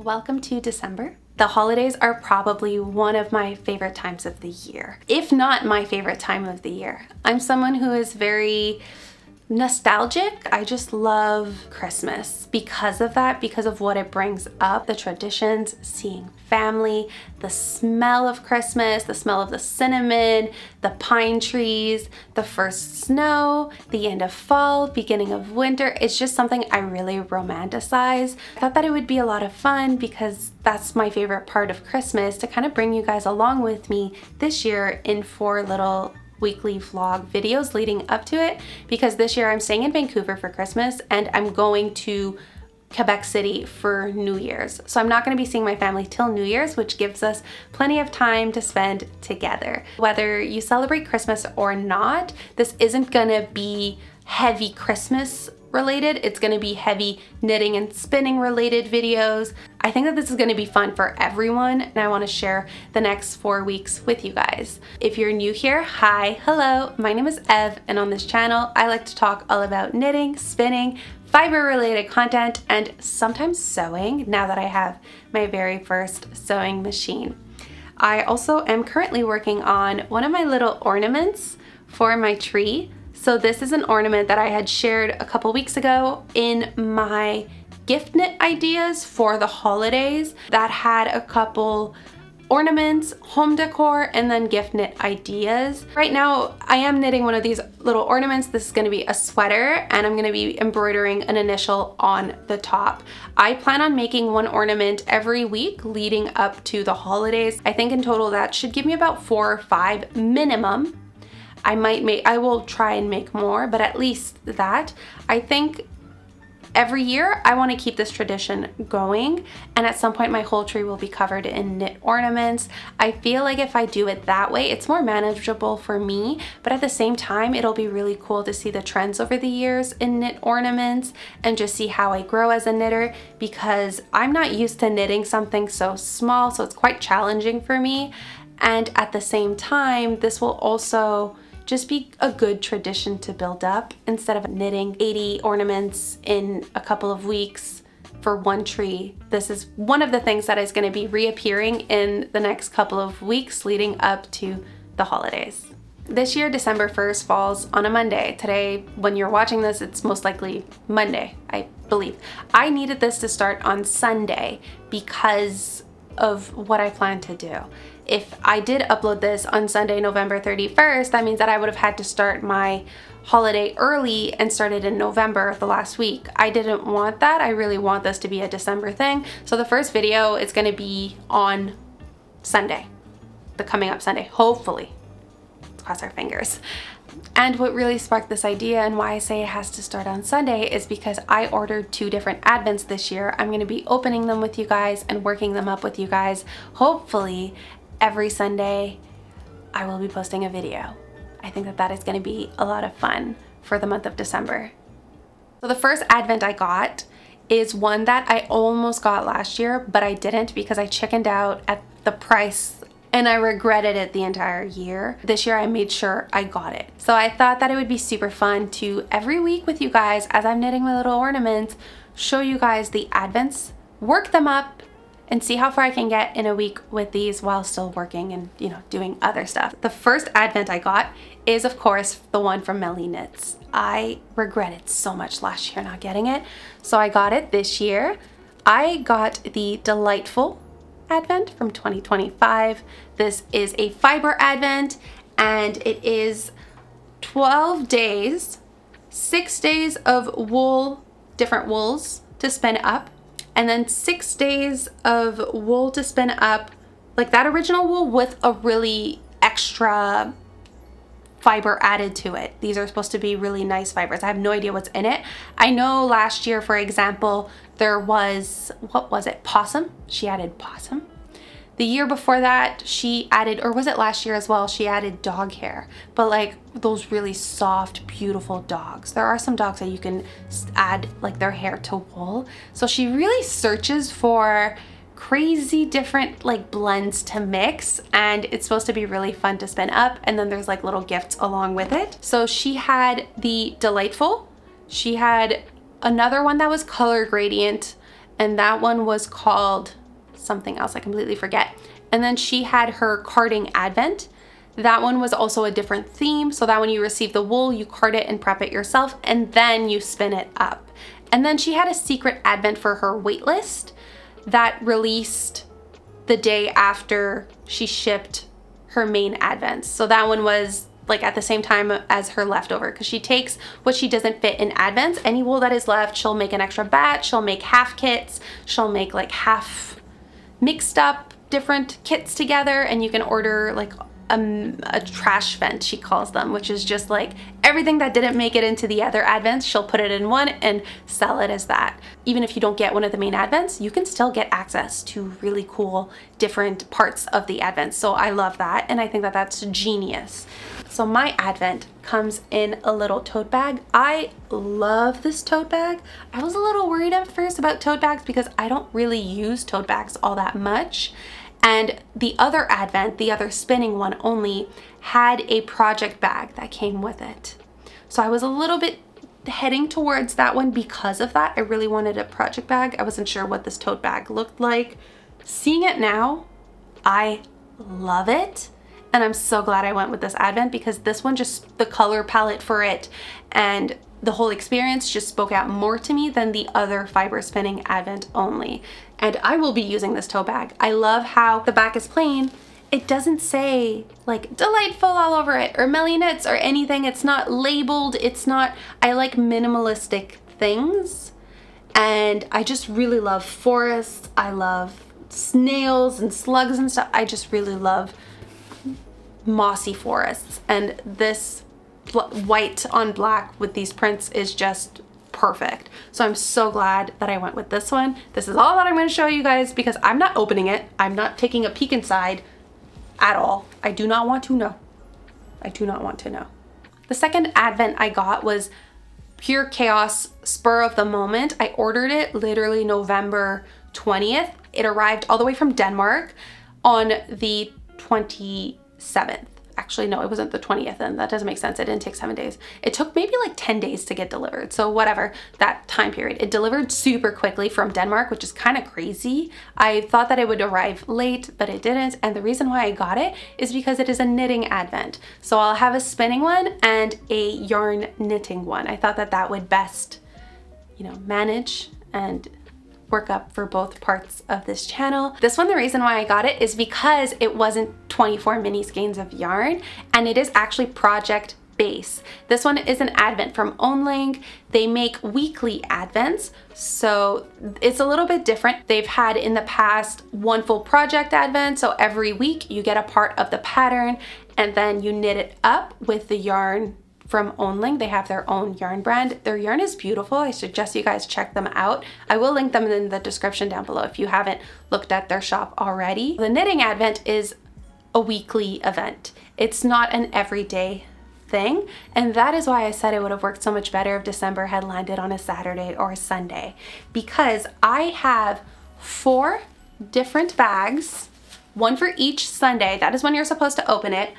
Welcome to December. The holidays are probably one of my favorite times of the year, if not my favorite time of the year. I'm someone who is very nostalgic. I just love Christmas because of that, because of what it brings up, the traditions, seeing family, the smell of Christmas, the smell of the cinnamon, the pine trees, the first snow, the end of fall, beginning of winter. It's just something I really romanticize. I thought that it would be a lot of fun because that's my favorite part of Christmas, to kind of bring you guys along with me this year in 4 little weekly vlog videos leading up to it, because this year I'm staying in Vancouver for Christmas and I'm going to Quebec City for New Year's. So I'm not going to be seeing my family till New Year's, which gives us plenty of time to spend together. Whether you celebrate Christmas or not, this isn't going to be heavy Christmas related. It's going to be heavy knitting and spinning related videos. I think that this is going to be fun for everyone, and I want to share the next 4 weeks with you guys. If you're new here, hi, hello, my name is Ev, and on this channel I like to talk all about knitting, spinning, fiber related content, and sometimes sewing now that I have my very first sewing machine. I also am currently working on one of my little ornaments for my tree. So this is an ornament that I had shared a couple weeks ago in my gift knit ideas for the holidays that had a couple ornaments, home decor, and then gift knit ideas. Right now I am knitting one of these little ornaments. This is going to be a sweater, and I'm going to be embroidering an initial on the top. I plan on making one ornament every week leading up to the holidays. I think in total that should give me about 4 or 5 minimum. I will try and make more, but at least that. I think every year I want to keep this tradition going, and at some point my whole tree will be covered in knit ornaments. I feel like if I do it that way, it's more manageable for me, but at the same time it'll be really cool to see the trends over the years in knit ornaments and just see how I grow as a knitter, because I'm not used to knitting something so small, so it's quite challenging for me. And at the same time, this will also just be a good tradition to build up instead of knitting 80 ornaments in a couple of weeks for one tree. This is one of the things that is going to be reappearing in the next couple of weeks leading up to the holidays. This year, December 1st falls on a Monday. Today, when you're watching this, it's most likely Monday, I believe. I needed this to start on Sunday because of what I plan to do. If I did upload this on Sunday, November 31st, that means that I would have had to start my holiday early and started in November, the last week. I didn't want that. I really want this to be a December thing. So the first video is going to be on Sunday, the coming up Sunday, hopefully. Let's cross our fingers. And what really sparked this idea and why I say it has to start on Sunday is because I ordered 2 different Advents this year. I'm going to be opening them with you guys and working them up with you guys. Hopefully every Sunday I will be posting a video. I think that that is going to be a lot of fun for the month of December. So the first Advent I got is one that I almost got last year, but I didn't because I chickened out at the price and I regretted it the entire year. This year I made sure I got it. So I thought that it would be super fun to every week with you guys, as I'm knitting my little ornaments, show you guys the Advents, work them up, and see how far I can get in a week with these while still working and, you know, doing other stuff. The first Advent I got is, of course, the one from Melly Knits. I regretted so much last year not getting it, so I got it this year. I got the Delightful Advent from 2025. This is a Fibre Advent, and it is 12 days, 6 days of wool, different wools to spin up, and then 6 days of wool to spin up, like that original wool with a really extra fiber added to it. These are supposed to be really nice fibers. I have no idea what's in it. I know last year, for example, there was, what was it, possum? She added possum. The year before that, she added, or was it last year as well, she added dog hair, but like those really soft, beautiful dogs. There are some dogs that you can add like their hair to wool. So she really searches for crazy different like blends to mix, and it's supposed to be really fun to spin up, and then there's like little gifts along with it. So she had the Delightful, she had another one that was color gradient, and that one was called something else, I completely forget. And then she had her carding advent. That one was also a different theme. So that when you receive the wool, you card it and prep it yourself, and then you spin it up. And then she had a secret advent for her waitlist that released the day after she shipped her main advents. So that one was like at the same time as her leftover, because she takes what she doesn't fit in advents, any wool that is left, she'll make an extra batch, she'll make half kits, she'll make like half mixed up different kits together, and you can order like a trash vent, she calls them, which is just like everything that didn't make it into the other advents, she'll put it in one and sell it as that. Even if you don't get one of the main advents, you can still get access to really cool different parts of the advents. So I love that, and I think that that's genius. So my advent comes in a little tote bag. I love this tote bag. I was a little worried at first about tote bags because I don't really use tote bags all that much. And the other advent, the other spinning one only, had a project bag that came with it. So I was a little bit heading towards that one because of that. I really wanted a project bag. I wasn't sure what this tote bag looked like. Seeing it now, I love it. And I'm so glad I went with this advent, because this one, just the color palette for it and the whole experience just spoke out more to me than the other fiber spinning advent only. And I will be using this tote bag. I love how the back is plain. It doesn't say like delightful all over it or Melly knits or anything. It's not labeled. It's not, I like minimalistic things. And I just really love forests. I love snails and slugs and stuff. I just really love mossy forests. And this white on black with these prints is just perfect. So I'm so glad that I went with this one. This is all that I'm going to show you guys, because I'm not opening it. I'm not taking a peek inside at all. I do not want to know. I do not want to know. The second advent I got was Pure Chaos Spur of the Moment. I ordered it literally November 20th. It arrived all the way from Denmark on the 27th. Actually, no, it wasn't the 20th, and that doesn't make sense. It didn't take 7 days. It took maybe like 10 days to get delivered. So whatever, that time period. It delivered super quickly from Denmark, which is kind of crazy. I thought that it would arrive late, but it didn't. And the reason why I got it is because it is a knitting advent. So I'll have a spinning one and a yarn knitting one. I thought that that would best, you know, manage and work up for both parts of this channel. This one, the reason why I got it is because it wasn't 24 mini skeins of yarn, and it is actually project base. This one is an advent from Önling. They make weekly advents, so it's a little bit different. They've had in the past one full project advent, so every week you get a part of the pattern and then you knit it up with the yarn from Önling. They have their own yarn brand. Their yarn is beautiful. I suggest you guys check them out. I will link them in the description down below if you haven't looked at their shop already. The knitting advent is a weekly event. It's not an everyday thing, and that is why I said it would have worked so much better if December had landed on a Saturday or a Sunday, because I have 4 different bags, one for each Sunday. That is when you're supposed to open it,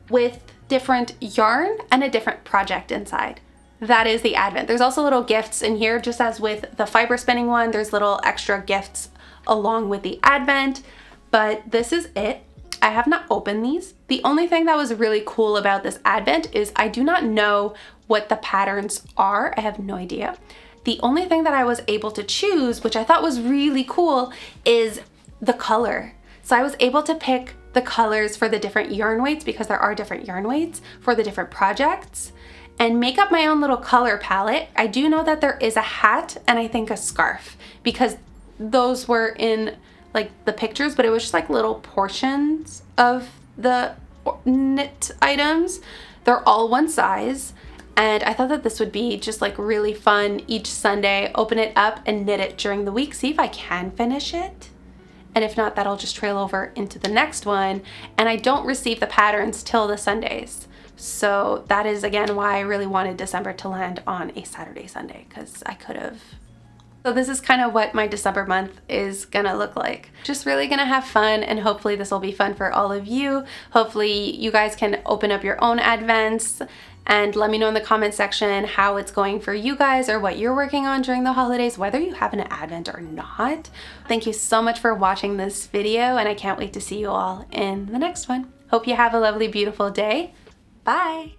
with different yarn and a different project inside. That is the advent. There's also little gifts in here, just as with the fiber spinning one. There's little extra gifts along with the advent, but this is it. I have not opened these. The only thing that was really cool about this advent is I do not know what the patterns are. I have no idea. The only thing that I was able to choose, which I thought was really cool, is the color. So I was able to pick the colors for the different yarn weights, because there are different yarn weights for the different projects, and make up my own little color palette. I do know that there is a hat and I think a scarf, because those were in like the pictures, but it was just like little portions of the knit items. They're all one size, and I thought that this would be just like really fun each Sunday. Open it up and knit it during the week, see if I can finish it. And if not, that'll just trail over into the next one. And I don't receive the patterns till the Sundays. So that is again why I really wanted December to land on a Saturday, Sunday, because I could have So this is kind of what my December month is gonna look like. Just really gonna have fun, and hopefully this will be fun for all of you. Hopefully you guys can open up your own advents and let me know in the comment section how it's going for you guys or what you're working on during the holidays, whether you have an advent or not. Thank you so much for watching this video, and I can't wait to see you all in the next one. Hope you have a lovely, beautiful day. Bye.